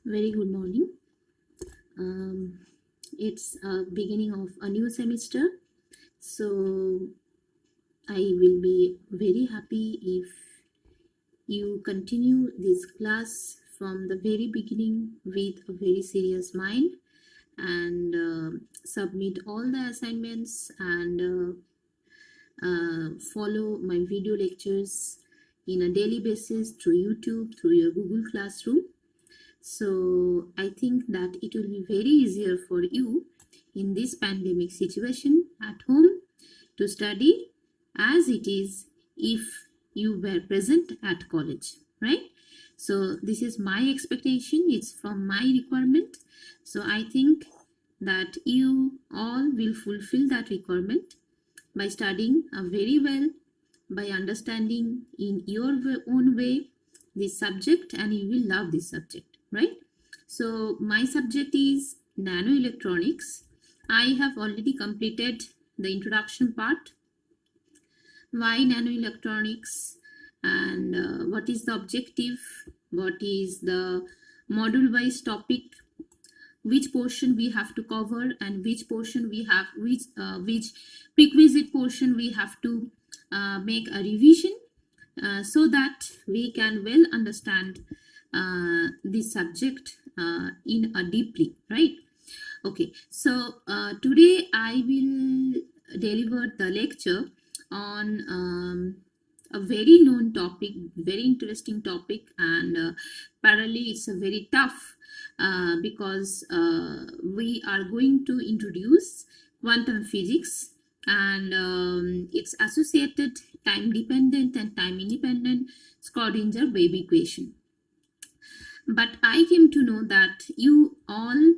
Very good morning. It's beginning of a new semester, so I will be very happy if you continue this class from the very beginning with a very serious mind and submit all the assignments and follow my video lectures in a daily basis through YouTube, through your Google Classroom. So I think that it will be very easier for you in this pandemic situation at home to study as it is if you were present at college, right? So this is my expectation, it's from my requirement. So I think that you all will fulfill that requirement by studying very well, by understanding in your own way this subject, and you will love this subject, right? So my subject is nanoelectronics. I have already completed the introduction part. Why nanoelectronics and what is the objective, what is the module wise topic, which portion we have to cover, and which portion we have, which prerequisite portion we have to make a revision so that we can well understand this subject in a deeply, right? Okay, so today I will deliver the lecture on a very known topic, very interesting topic, and parallelly it's a very tough because we are going to introduce quantum physics and its associated time dependent and time independent Schrodinger wave equation. But I came to know that you all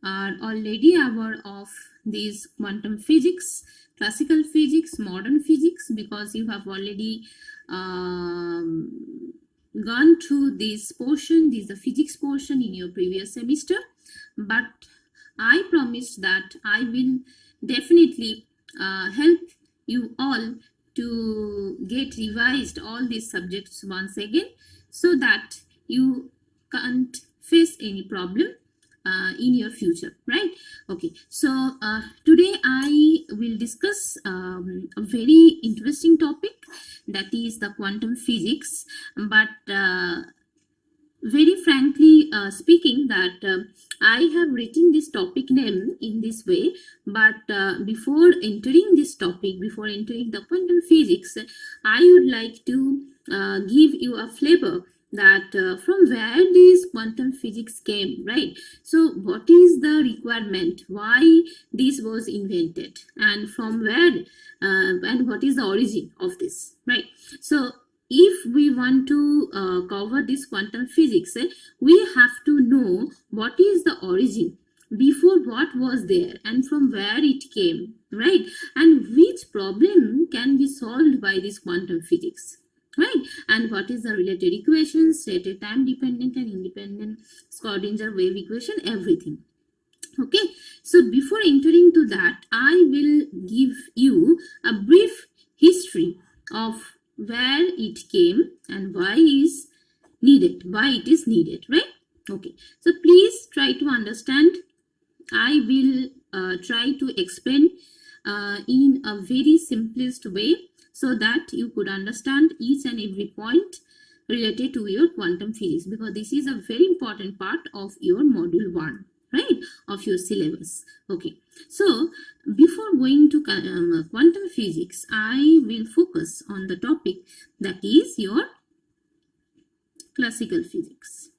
are already aware of these quantum physics, classical physics, modern physics, because you have already gone through this portion, this is the physics portion in your previous semester. But I promised that I will definitely help you all to get revised all these subjects once again so that you can't face any problem in your future, right? Okay, so today I will discuss a very interesting topic, that is the quantum physics. But very frankly speaking, that I have written this topic name in this way, but before entering this topic, before entering the quantum physics, I would like to give you a flavor that from where this quantum physics came, right? So what is the requirement, why this was invented, and from where and what is the origin of this, right? So if we want to cover this quantum physics, we have to know what is the origin, before what was there and from where it came, right? And which problem can be solved by this quantum physics, right? And what is the related equations, related time dependent and independent Schrodinger wave equation, everything. Okay, so before entering to that, I will give you a brief history of where it came and why is needed, why it is needed, right? Okay, so please try to understand. I will try to explain in a very simplest way so that you could understand each and every point related to your quantum physics, because this is a very important part of your module 1, right, of your syllabus. Okay, so before going to quantum physics, I will focus on the topic that is your classical physics.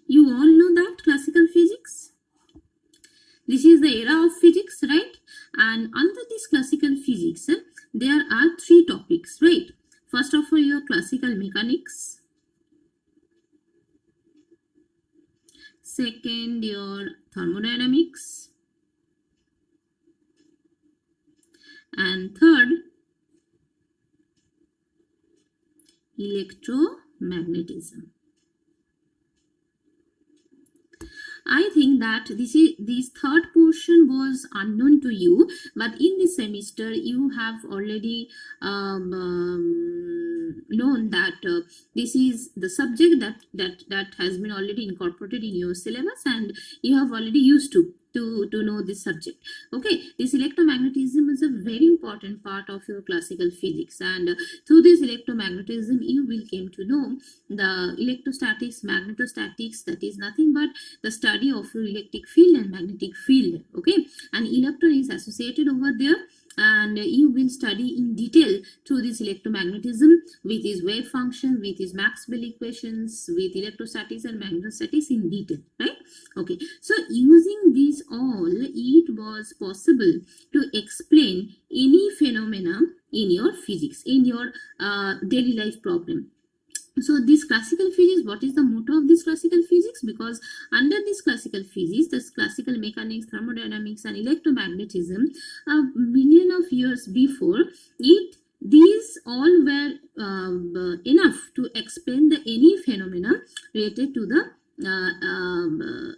You all know that classical physics, this is the era of physics, right? And under this classical physics, there are 3 topics, right? First of all, your classical mechanics. Second, your thermodynamics. And third, electromagnetism. I think that this third portion was unknown to you, but in this semester you have already known that this is the subject that has been already incorporated in your syllabus, and you have already used to know this subject. Okay, this electromagnetism is a very important part of your classical physics, and through this electromagnetism you will came to know the electrostatics, magnetostatics, that is nothing but the study of your electric field and magnetic field. Okay, and electron is associated over there, and you will study in detail through this electromagnetism with its wave function, with its Maxwell equations, with electrostatics and magnetostatics in detail, right? Okay, so using these all, it was possible to explain any phenomena in your physics, in your daily life problem. So this classical physics, what is the motto of this classical physics? Because under this classical physics, this classical mechanics, thermodynamics and electromagnetism, a million of years before, these all were enough to explain any phenomena related to the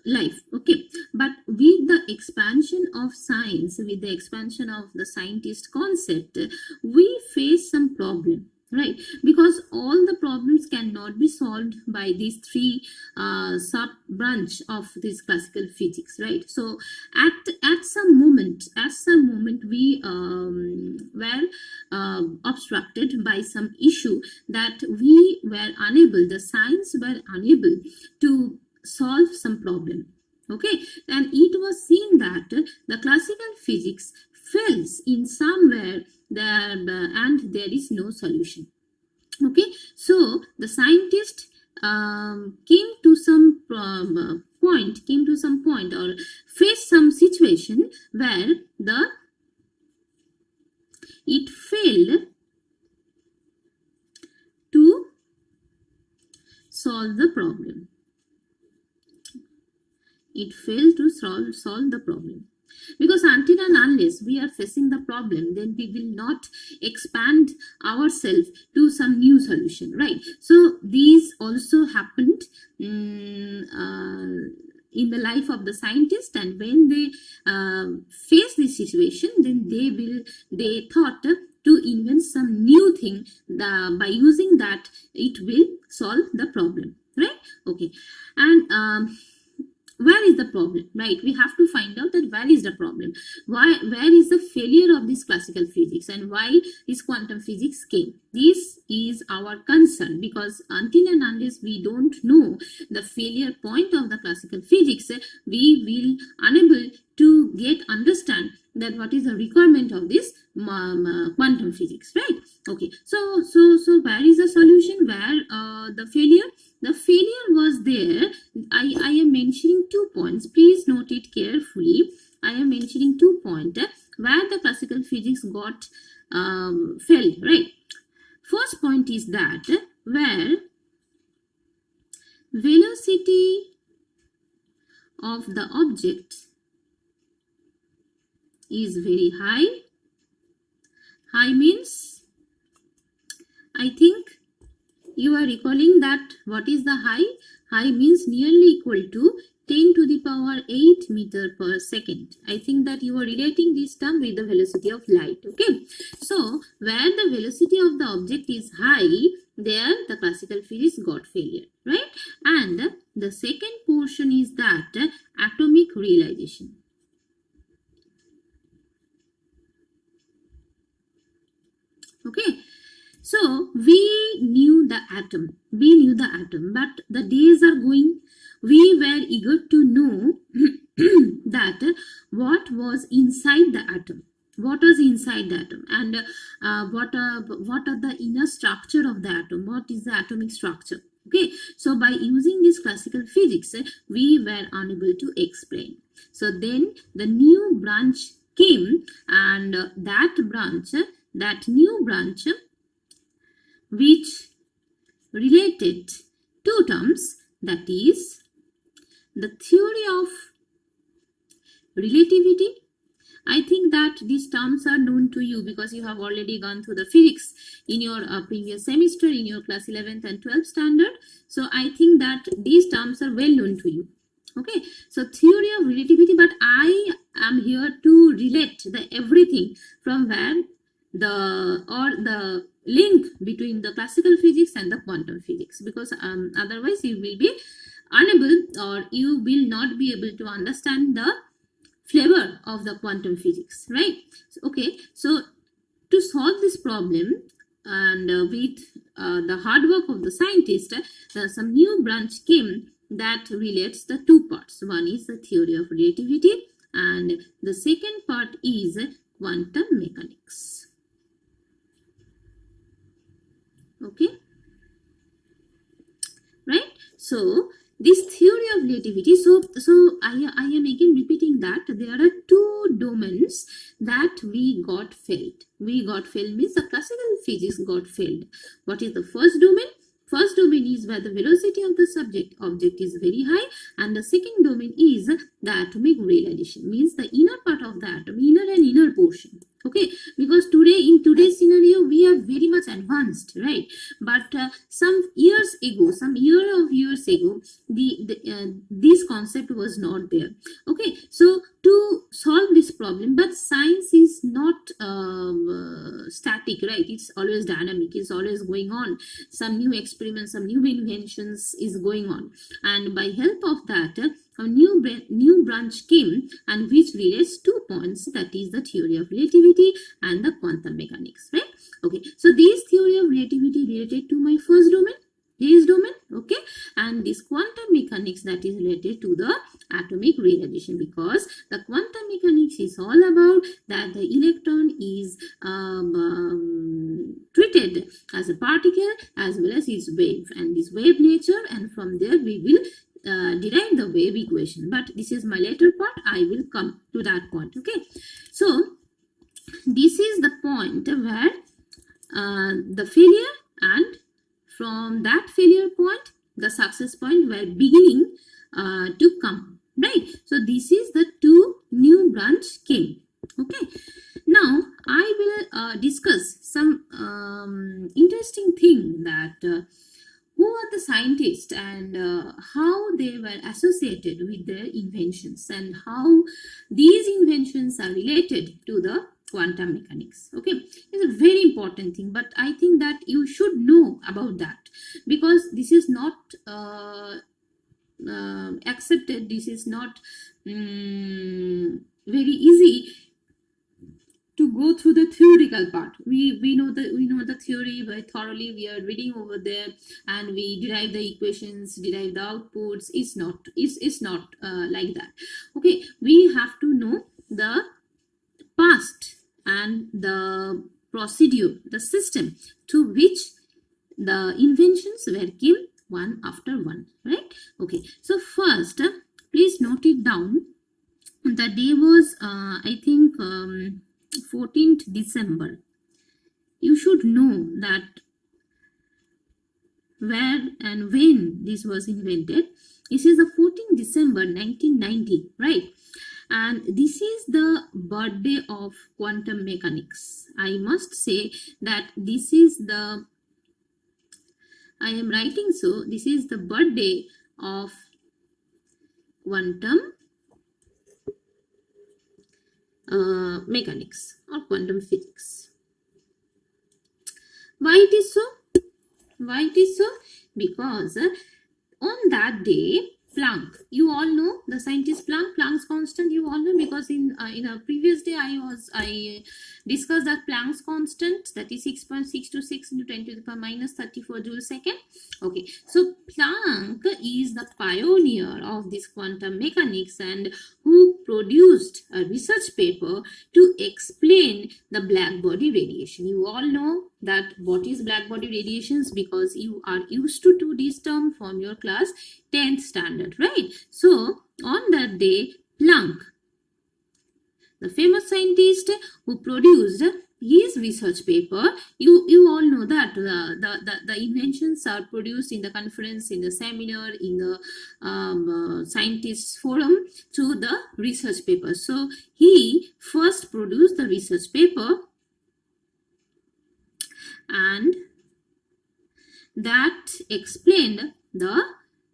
life. Okay, but with the expansion of science, with the expansion of the scientist concept, we face some problem, right? Because all the problems cannot be solved by these three sub branch of this classical physics, right? So at some moment we were obstructed by some issue that we were unable, the science were unable to solve some problem. Okay, and it was seen that the classical physics fails in somewhere there, and there is no solution. Okay, so the scientist came to some point or faced some situation where it failed to solve the problem. It failed to solve the problem. Because until and unless we are facing the problem, then we will not expand ourselves to some new solution, right? So these also happened in the life of the scientist, and when they face this situation, then they thought to invent some new thing. By using that, it will solve the problem, right? Okay, and where is the problem, right? We have to find out that where is the problem, where is the failure of this classical physics, and why this quantum physics came. This is our concern, because until and unless we don't know the failure point of the classical physics, we will unable to understand that what is the requirement of this quantum physics, right? Okay, so where is the solution, where the failure? The failure was there. I am mentioning 2 points. Please note it carefully. I am mentioning 2 points where the classical physics got failed, right? First point is that where velocity of the object is very high. High means, I think you are recalling that what is the high? High means nearly equal to 10 to the power 8 meter per second. I think that you are relating this term with the velocity of light. Okay, so where the velocity of the object is high, there the classical physics got failure, right? And the second portion is that atomic realization. Okay, so we knew the atom, but the days are going. We were eager to know that what was inside the atom, what was inside the atom, and what are the inner structure of the atom, what is the atomic structure. Okay, so by using this classical physics, we were unable to explain. So then the new branch came, and that new branch, which related 2 terms, that is the theory of relativity. I think that these terms are known to you because you have already gone through the physics in your previous semester, in your class 11th and 12th standard. So I think that these terms are well known to you. Okay, so theory of relativity, but I am here to relate the everything from where the link between the classical physics and the quantum physics, because otherwise you will be unable, or you will not be able to understand the flavor of the quantum physics, right? Okay, so to solve this problem, and with the hard work of the scientist, some new branch came that relates the two parts. One is the theory of relativity, and the second part is quantum mechanics. Okay, right? So this theory of relativity, so I am again repeating that there are two domains that we got failed. We got failed means the classical physics got failed. What is the first domain? First domain is where the velocity of the object is very high, and the second domain is the atomic realization, means the inner part of the atom, inner portion. Okay, because in today's scenario we are very much advanced, right? But some years ago, this concept was not there. Okay, so to solve this problem, but science is not static, right? It's always dynamic, it's always going on. Some new experiments, some new inventions is going on, and by help of that, a new branch came, and which relates 2 points, that is the theory of relativity and the quantum mechanics, right? Okay, so this theory of relativity related to my first domain, this domain, okay, and this quantum mechanics that is related to the atomic realization, because the quantum mechanics is all about that the electron is treated as a particle as well as its wave, and this wave nature, and from there we will derive the wave equation. But this is my later part, I will come to that point. Okay, so this is the point where the failure, and from that failure point the success point were beginning to come, right? So this is the two new branch came. Okay, now I will discuss some interesting thing, that who are the scientists, and how they were associated with their inventions, and how these inventions are related to the quantum mechanics. Okay, it's a very important thing, but I think that you should know about that, because this is not accepted, this is not very easy to go through the theoretical part. We know the theory very thoroughly, we are reading over there, and we derive the equations, derive the outputs. It's not like that. Okay, we have to know the past and the procedure, the system through which the inventions were came one after one, right? Okay, so first please note it down. The day was I think 14th December. You should know that where and when this was invented. This is the 14th December 1990, right? And this is the birthday of quantum mechanics. I must say that this is the, I am writing so, this is the birthday of quantum mechanics or quantum physics. Why it is so? Why it is so? Because on that day, Planck, you all know the scientist Planck's constant, you all know, because in a previous day I discussed that Planck's constant, that is 6.626 into 10 to the power minus 34 joule second. Okay, so Planck is the pioneer of this quantum mechanics, and who produced a research paper to explain the black body radiation. You all know that what is black body radiations, because you are used to this term from your class 10th standard, right? So on that day, Planck, the famous scientist who produced his research paper, you all know that the inventions are produced in the conference, in the seminar, in the scientists forum to the research paper. So he first produced the research paper, and that explained the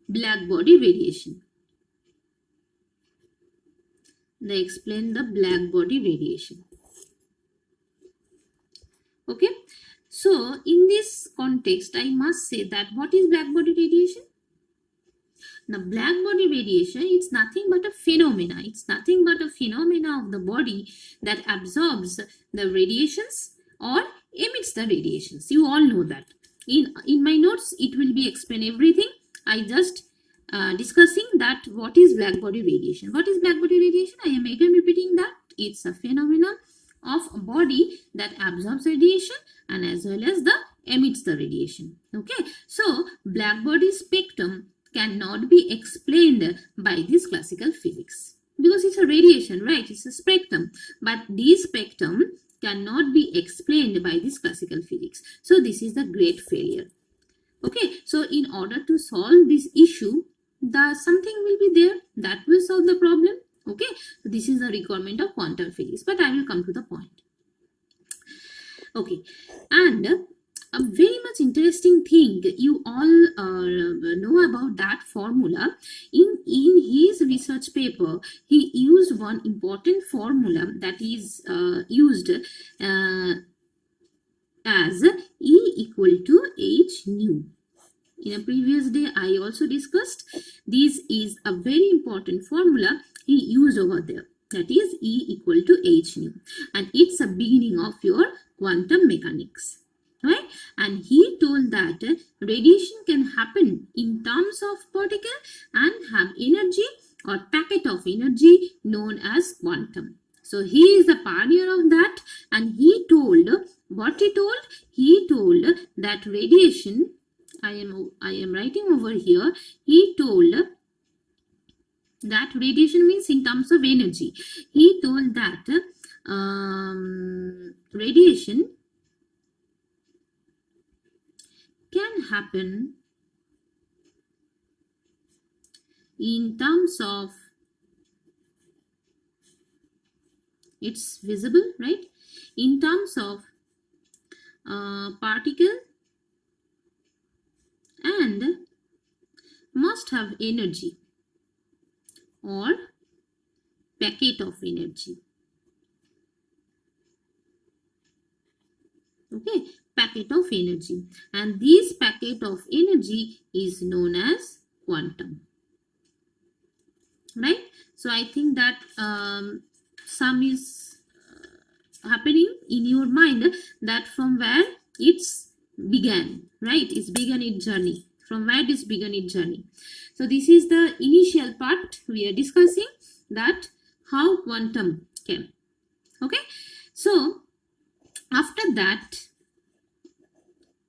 black body radiation. They explained the black body radiation. Okay, so in this context, I must say that what is black body radiation? The black body radiation, it's nothing but a phenomena. It's nothing but a phenomena of the body that absorbs the radiations or emits the radiations. You all know that. In my notes, it will be explain everything. I just discussing that what is black body radiation. What is black body radiation? I am again repeating that. It's a phenomenon of a body that absorbs radiation and as well as the emits the radiation. Okay, so black body spectrum cannot be explained by this classical physics because it's a radiation, right? It's a spectrum, but this spectrum cannot be explained by this classical physics. So this is the great failure. Okay, so in order to solve this issue, something will be there that will solve the problem. Okay, so this is the requirement of quantum physics, but I will come to the point. Okay, and a very much interesting thing you all know about that formula. In his research paper, he used one important formula that is used as E equal to h nu. In a previous day, I also discussed this is a very important formula he used over there. That is E equal to h nu, and it's a beginning of your quantum mechanics. Right? And he told that radiation can happen in terms of particle and have energy or packet of energy known as quantum. So he is the pioneer of that, and he told what he told. He told that radiation. I am writing over here. He told that radiation means in terms of energy. He told that radiation can happen in terms of, it's visible, right? In terms of particle and must have energy or packet of energy. Okay, packet of energy, and this packet of energy is known as quantum, right? So I think that some is happening in your mind, that from where it's began, right? It's began its journey, from where this began its journey. So this is the initial part we are discussing, that how quantum came. Okay, so after that,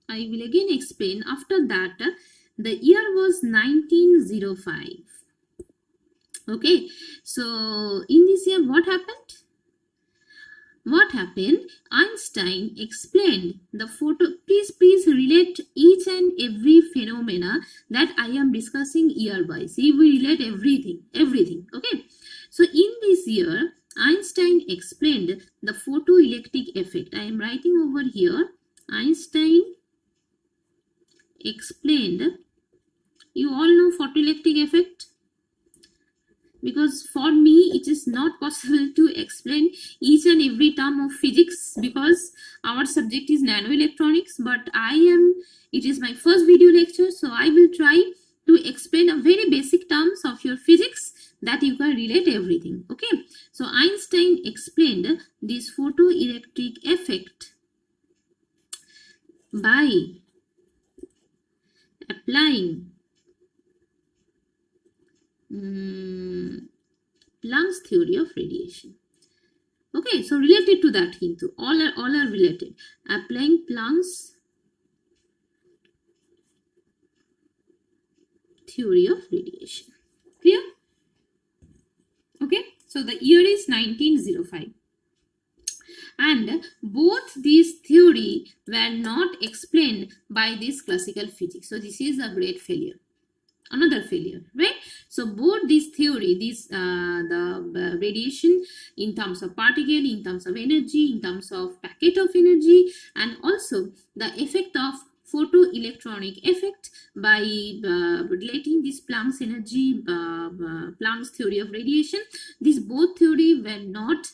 I will again explain. After that, the year was 1905. Okay, so in this year, what happened? What happened? Einstein explained the photo. Please relate each and every phenomena that I am discussing year by. See, we relate everything. Okay, so in this year, Einstein explained the photoelectric effect. I am writing over here. Einstein explained. You all know photoelectric effect, because for me it is not possible to explain each and every term of physics, because our subject is nanoelectronics, but it is my first video lecture, so I will try to explain a very basic terms of your physics that you can relate everything. Okay, so Einstein explained this photoelectric effect by applying Planck's theory of radiation. Okay, so related to that, Hindu, all are related. Applying Planck's theory of radiation. Clear? Okay, so the year is 1905. And both these theory were not explained by this classical physics. So this is a great failure. Another failure, right? So both this theory, the radiation in terms of particle, in terms of energy, in terms of packet of energy, and also the effect of photoelectronic effect by relating this Planck's energy, Planck's theory of radiation, these both theory were not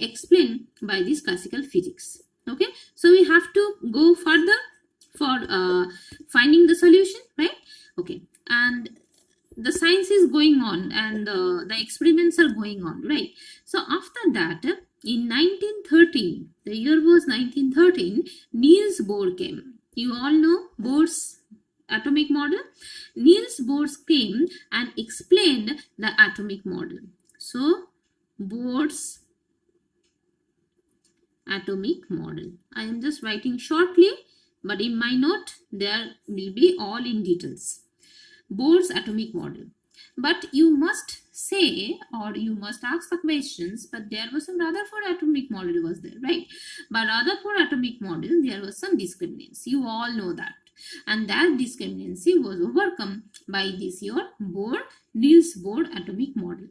explained by this classical physics. Okay, so we have to go further for finding the solution, right? Okay, and the science is going on and the experiments are going on, right? So after that, in 1913, the year was 1913, Niels Bohr came. You all know Bohr's atomic model. Niels Bohr came and explained the atomic model. So Bohr's atomic model. I am just writing shortly, but in my note there will be all in details. Bohr's atomic model. But you must say, or you must ask the questions, but there was some Rutherford atomic model was there, right? But Rutherford atomic model, there was some discriminants. You all know that. And that discriminancy was overcome by this your Niels Bohr atomic model.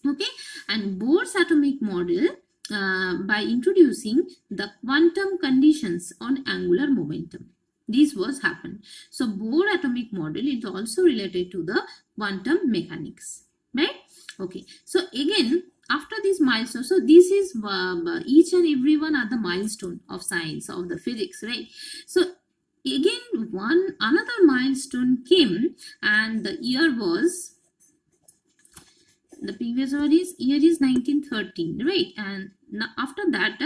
Okay, and Bohr's atomic model by introducing the quantum conditions on angular momentum. This was happened. So Bohr atomic model is also related to the quantum mechanics, right? Okay, so again after this milestone, so this is each and every one are the milestone of science, of the physics, right? So again another milestone came, and the year was, the previous year is 1913, right? And after that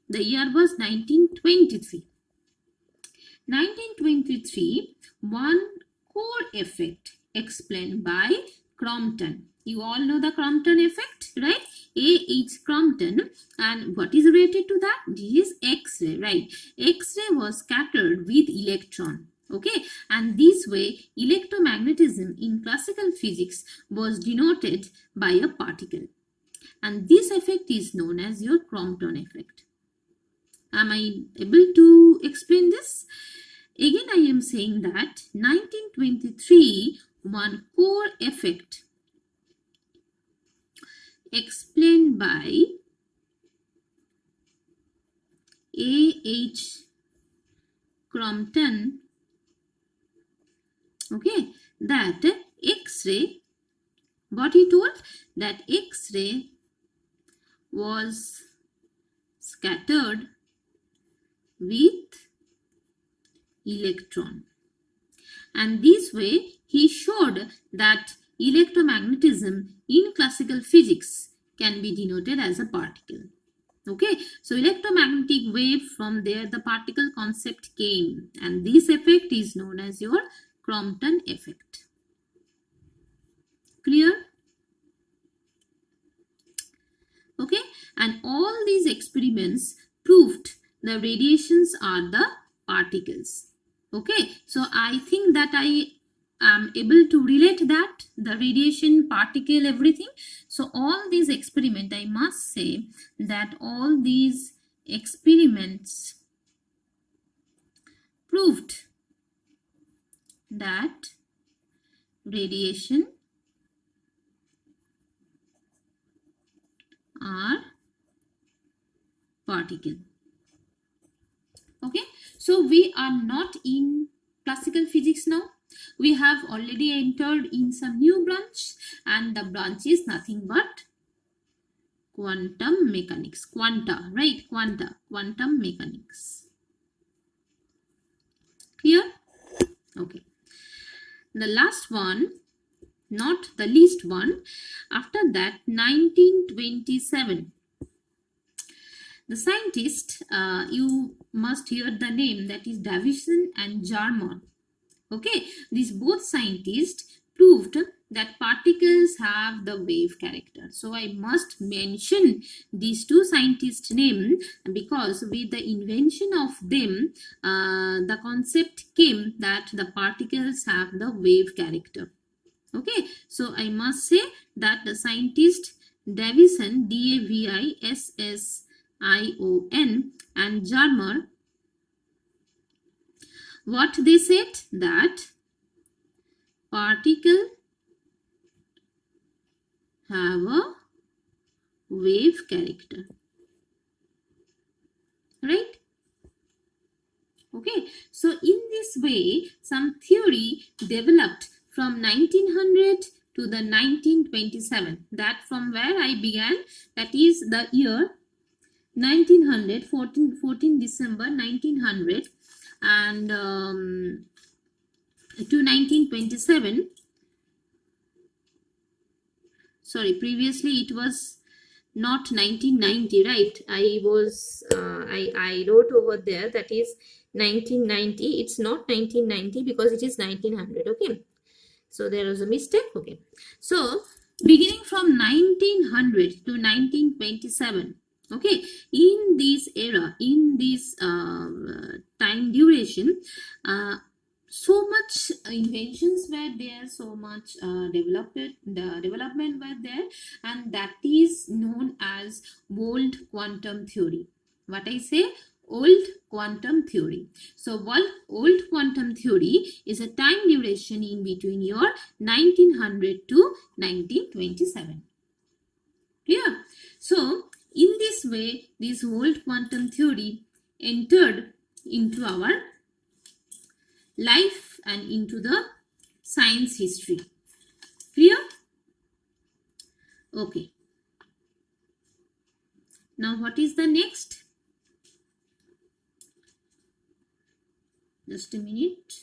the year was 1923. 1923, one core effect explained by Crompton. You all know the Crompton effect, right? A.H. Crompton. And what is related to that? This is X-ray, right? X-ray was scattered with electron. Okay, and this way electromagnetism in classical physics was denoted by a particle. And this effect is known as your Crompton effect. Am I able to explain this? Again, I am saying that 1923, one core effect explained by A.H. Crompton, okay, that X-ray, what he told, that X-ray was scattered with electron, and this way he showed that electromagnetism in classical physics can be denoted as a particle. Okay, so electromagnetic wave, from there the particle concept came, and this effect is known as your Crompton effect. Clear? Okay, and all these experiments proved the radiations are the particles. Okay, so I think that I am able to relate that, the radiation, particle, everything. So all these experiments, I must say that all these experiments proved that radiation are particle. Okay, so we are not in classical physics now. We have already entered in some new branch, and the branch is nothing but quantum mechanics. Quanta, right? Quantum mechanics. Clear? Okay. The last one, not the least one, after that, 1927. The scientist, you must hear the name, that is Davison and Jarmon. Okay, these both scientists proved that particles have the wave character. So I must mention these two scientists' names, because with the invention of them, the concept came that the particles have the wave character. Okay, so I must say that the scientist Davison, Davission, and Jarmer, what they said, that particle have a wave character, right? Okay, so in this way some theory developed from 1900 to the 1927, that from where I began, that is the year 1900, 14 December 1900 and to 1927. Sorry, previously it was not 1990, right? I wrote over there that is 1990. It's not 1990 because it is 1900. Okay, so there was a mistake. Okay, so beginning from 1900 to 1927. Okay, in this era, in this time duration, so much inventions were there, so much development were there, and that is known as old quantum theory. What I say? Old quantum theory. So old quantum theory is a time duration in between your 1900 to 1927. Clear? So in this way, this old quantum theory entered into our life and into the science history. Clear? Okay. Now what is the next? Just a minute.